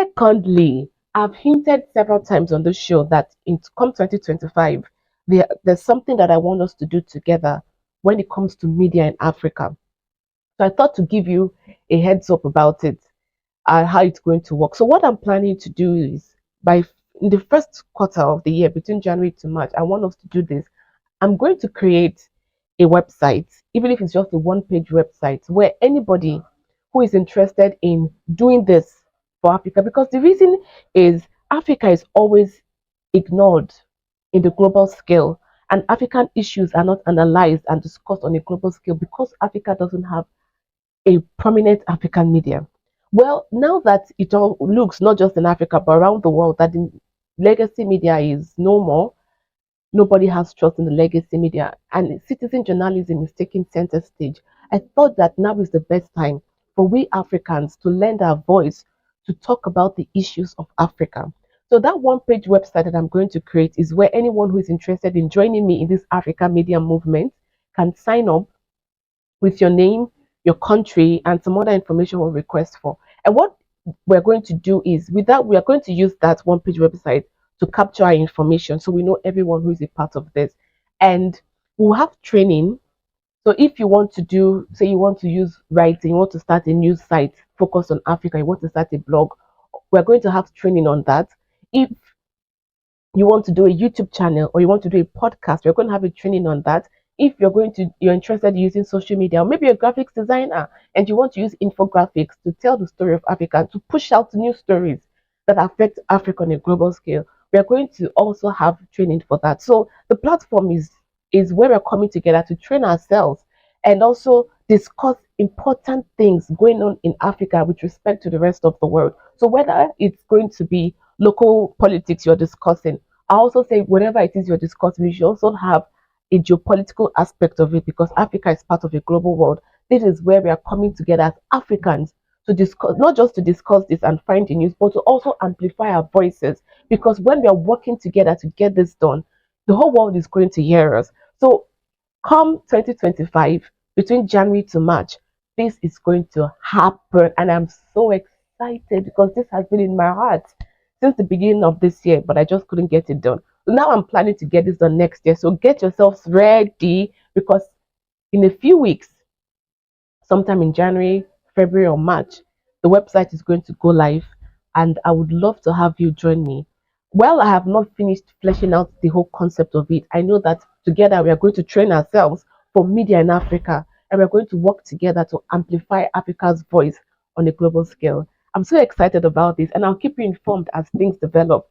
Secondly, I've hinted several times on this show that in come 2025, there's something that I want us to do together when it comes to media in Africa. So I thought to give you a heads up about it and how it's going to work. So what I'm planning to do is by in the first quarter of the year, between January to March, I want us to do this. I'm going to create a website, even if it's just a one-page website, where anybody who is interested in doing this for Africa, because the reason is Africa is always ignored in the global scale, and African issues are not analyzed and discussed on a global scale because Africa doesn't have a prominent African media. Well, now that it all looks not just in Africa but around the world that the legacy media is no more, nobody has trust in the legacy media, and citizen journalism is taking center stage. I thought that now is the best time for we Africans to lend our voice to talk about the issues of Africa. So that one-page website that I'm going to create is where anyone who is interested in joining me in this Africa media movement can sign up with your name, your country, and some other information we'll request for. And what we're going to do is, with that, we are going to use that one page website to capture our information so we know everyone who is a part of this. And we'll have training. So if you want to do, say you want to use writing, you want to start a news site focused on Africa, you want to start a blog, we're going to have training on that. If you want to do a YouTube channel or you want to do a podcast, we're going to have a training on that. If you're interested in using social media, or maybe you're a graphics designer and you want to use infographics to tell the story of Africa, to push out new stories that affect Africa on a global scale, we are going to also have training for that. So the platform is where we're coming together to train ourselves and also discuss important things going on in Africa with respect to the rest of the world. So whether it's going to be local politics you're discussing, I also say whatever it is you're discussing, we should also have a geopolitical aspect of it because Africa is part of a global world. This is where we are coming together as Africans to discuss, not just to discuss this and find the news, but to also amplify our voices. Because when we are working together to get this done, the whole world is going to hear us. So come 2025, between January to March, this is going to happen. And I'm so excited because this has been in my heart since the beginning of this year, but I just couldn't get it done. Now I'm planning to get this done next year. So get yourselves ready because in a few weeks, sometime in January, February, or March, the website is going to go live, and I would love to have you join me. While I have not finished fleshing out the whole concept of it, I know that together we are going to train ourselves for media in Africa, and we're going to work together to amplify Africa's voice on a global scale. I'm so excited about this, and I'll keep you informed as things develop.